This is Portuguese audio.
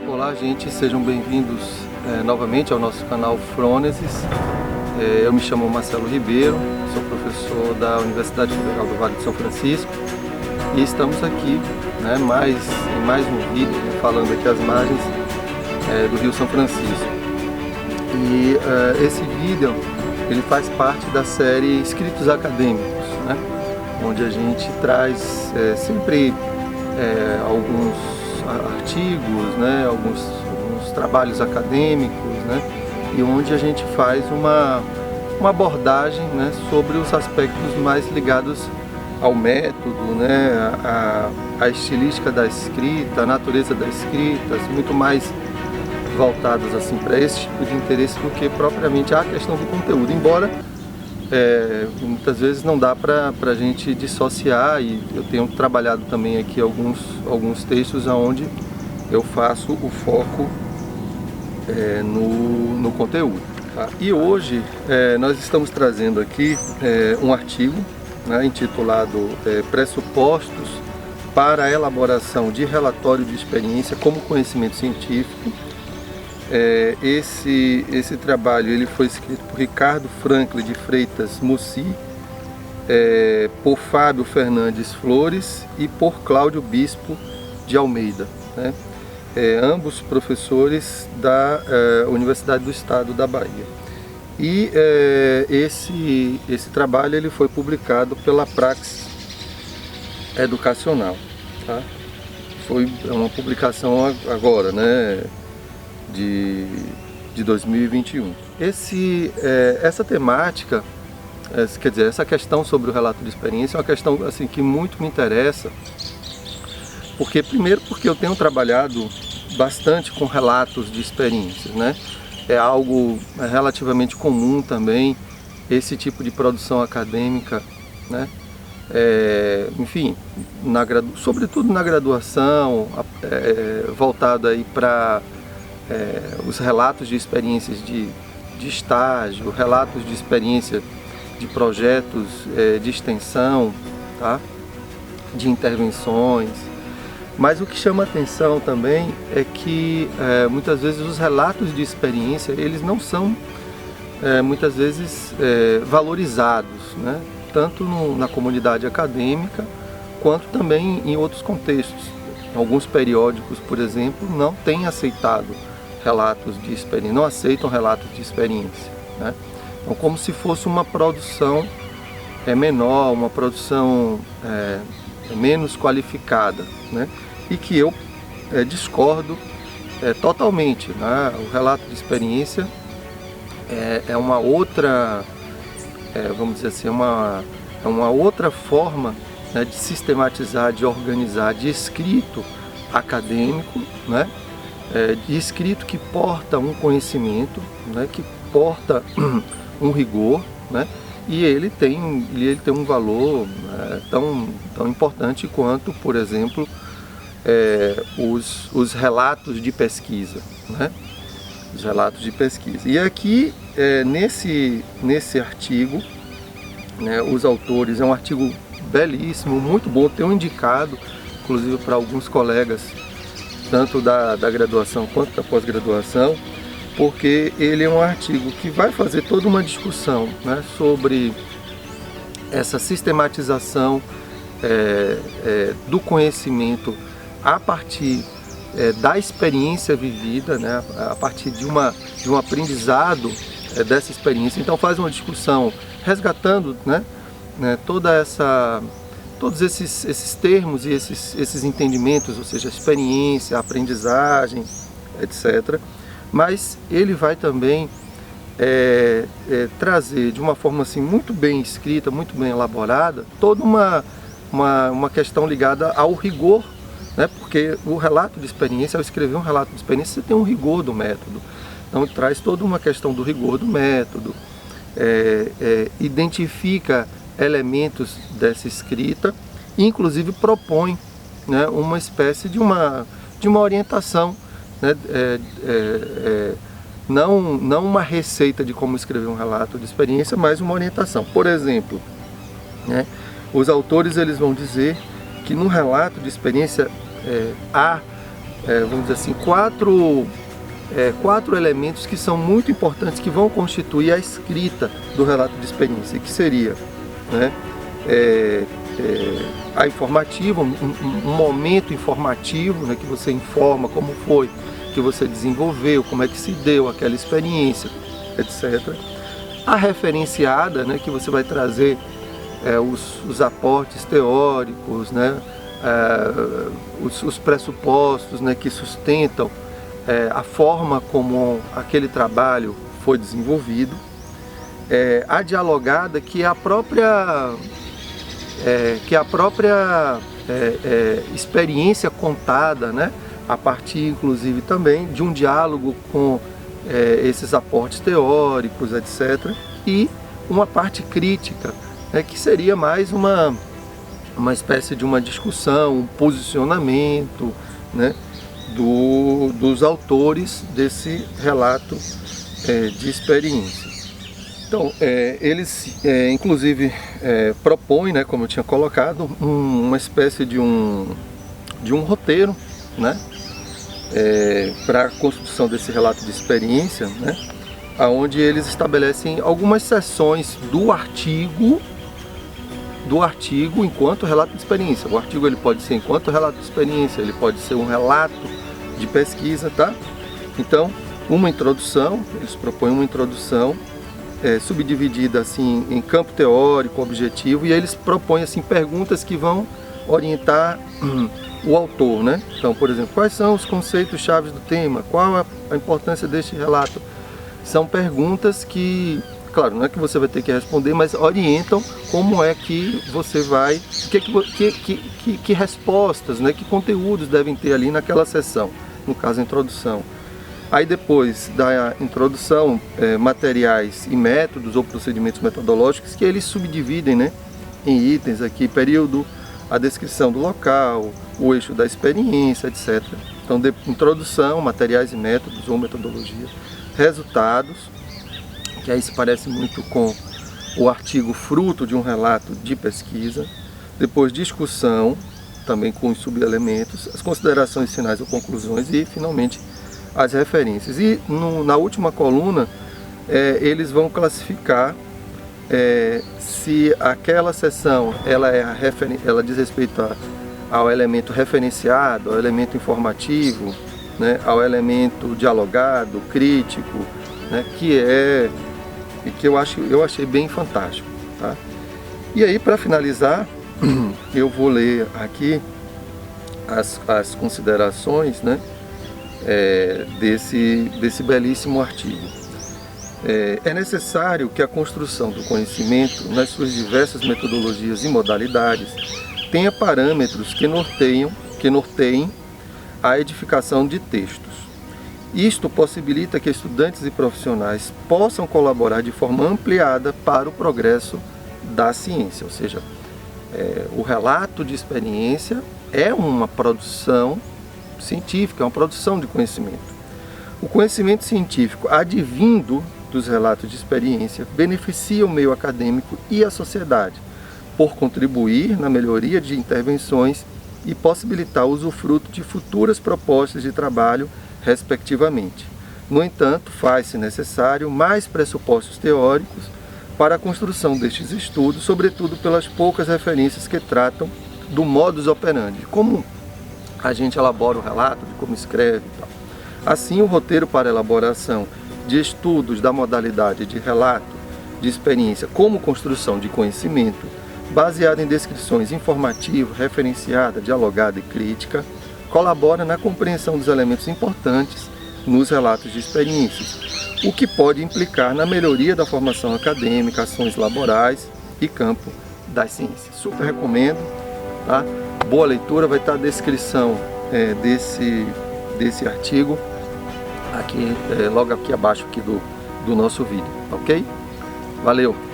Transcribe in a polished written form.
Olá, gente, sejam bem-vindos novamente ao nosso canal Frônesis. Eu me chamo Marcelo Ribeiro, sou professor da Universidade Federal do Vale de São Francisco e estamos aqui em mais um vídeo falando aqui as margens do Rio São Francisco. E esse vídeo ele faz parte da série Escritos Acadêmicos, onde a gente traz sempre alguns artigos, alguns trabalhos acadêmicos, e onde a gente faz uma abordagem sobre os aspectos mais ligados ao método, a estilística da escrita, a natureza da escrita, muito mais voltados assim para esse tipo de interesse do que propriamente a questão do conteúdo, embora muitas vezes não dá para a gente dissociar, e eu tenho trabalhado também aqui alguns textos onde eu faço o foco no conteúdo. Tá? E hoje nós estamos trazendo aqui um artigo intitulado Pressupostos para a elaboração de relatório de experiência como conhecimento científico. Esse trabalho ele foi escrito por Ricardo Franklin de Freitas Mussi, por Fábio Fernandes Flores e por Cláudio Bispo de Almeida, ambos professores da Universidade do Estado da Bahia. E esse trabalho ele foi publicado pela Praxis Educacional, tá? Foi uma publicação agora, de 2021. Essa temática, quer dizer, essa questão sobre o relato de experiência é uma questão assim, que muito me interessa, porque eu tenho trabalhado bastante com relatos de experiências, É algo relativamente comum também, esse tipo de produção acadêmica, enfim, sobretudo na graduação, voltado aí para os relatos de experiências de estágio, relatos de experiência de projetos de extensão, tá? De intervenções. Mas o que chama atenção também é que muitas vezes os relatos de experiência eles não são muitas vezes valorizados, tanto na comunidade acadêmica quanto também em outros contextos. Alguns periódicos, por exemplo, não têm aceitado relatos de experiência, não aceitam relatos de experiência, Então, como se fosse uma produção menor, uma produção menos qualificada, E que eu discordo totalmente, O relato de experiência é uma outra, vamos dizer assim, é uma outra forma de sistematizar, de organizar, de escrito acadêmico, de escrito que porta um conhecimento, que porta um rigor, e ele tem um valor tão importante quanto, por exemplo, os relatos de pesquisa, Os relatos de pesquisa. E aqui, nesse artigo, os autores, é um artigo belíssimo, muito bom, tenho indicado, inclusive para alguns colegas, tanto da graduação quanto da pós-graduação, porque ele é um artigo que vai fazer toda uma discussão sobre essa sistematização do conhecimento a partir da experiência vivida, a partir de um aprendizado dessa experiência. Então faz uma discussão resgatando todos esses termos e esses entendimentos, ou seja, experiência, aprendizagem, etc. Mas ele vai também trazer de uma forma assim, muito bem escrita, muito bem elaborada, toda uma questão ligada ao rigor, porque o relato de experiência, ao escrever um relato de experiência, você tem um rigor do método. Então traz toda uma questão do rigor do método, identifica elementos dessa escrita, e inclusive propõe uma espécie de uma orientação, não uma receita de como escrever um relato de experiência, mas uma orientação. Por exemplo, os autores eles vão dizer que no relato de experiência há vamos dizer assim, quatro elementos que são muito importantes, que vão constituir a escrita do relato de experiência, que seria, né, a informativa, um momento informativo, né, que você informa como foi que você desenvolveu, como é que se deu aquela experiência, etc. A referenciada, né, que você vai trazer os aportes teóricos, né, os pressupostos, né, que sustentam a forma como aquele trabalho foi desenvolvido. A dialogada, que é a própria experiência contada, né, a partir inclusive também de um diálogo com esses aportes teóricos, etc. E uma parte crítica, né, que seria mais uma espécie de uma discussão, um posicionamento, né, dos autores desse relato de experiência. Então, eles inclusive propõem, né, como eu tinha colocado, uma espécie de um roteiro, né, para a construção desse relato de experiência, né, onde eles estabelecem algumas seções do artigo enquanto relato de experiência. O artigo ele pode ser enquanto relato de experiência, ele pode ser um relato de pesquisa, tá? Então, uma introdução, eles propõem uma introdução subdividida assim em campo teórico, objetivo, e eles propõem assim perguntas que vão orientar o autor, né? Então, por exemplo, quais são os conceitos chaves do tema? Qual a importância deste relato? São perguntas que, claro, não é que você vai ter que responder, mas orientam como é que você vai, que respostas, né, que conteúdos devem ter ali naquela sessão, no caso a introdução. Aí depois da introdução, materiais e métodos ou procedimentos metodológicos, que eles subdividem, né, em itens aqui, período, a descrição do local, o eixo da experiência, etc. Então, introdução, materiais e métodos ou metodologia, resultados, que aí se parece muito com o artigo fruto de um relato de pesquisa. Depois, discussão, também com os subelementos, as considerações finais ou conclusões e, finalmente, as referências. E na última coluna, eles vão classificar se aquela seção ela diz respeito ao elemento referenciado, ao elemento informativo, né, ao elemento dialogado, crítico, né, que eu achei bem fantástico, tá? E aí, para finalizar, eu vou ler aqui as considerações, né, desse belíssimo artigo. É necessário que a construção do conhecimento, nas suas diversas metodologias e modalidades, tenha parâmetros que norteiem a edificação de textos. Isto possibilita que estudantes e profissionais possam colaborar de forma ampliada para o progresso da ciência, ou seja, o relato de experiência é uma produção científica, é uma produção de conhecimento. O conhecimento científico advindo dos relatos de experiência beneficia o meio acadêmico e a sociedade, por contribuir na melhoria de intervenções e possibilitar o usufruto de futuras propostas de trabalho, respectivamente. No entanto, faz-se necessário mais pressupostos teóricos para a construção destes estudos, sobretudo pelas poucas referências que tratam do modus operandi, de como a gente elabora o relato, de como escreve e tal. Assim, o roteiro para a elaboração de estudos da modalidade de relato de experiência como construção de conhecimento, baseado em descrições informativa, referenciada, dialogada e crítica, colabora na compreensão dos elementos importantes nos relatos de experiências, o que pode implicar na melhoria da formação acadêmica, ações laborais e campo das ciências. Super recomendo, tá? Boa leitura, vai estar a descrição desse artigo aqui, logo aqui abaixo aqui do nosso vídeo, ok? Valeu!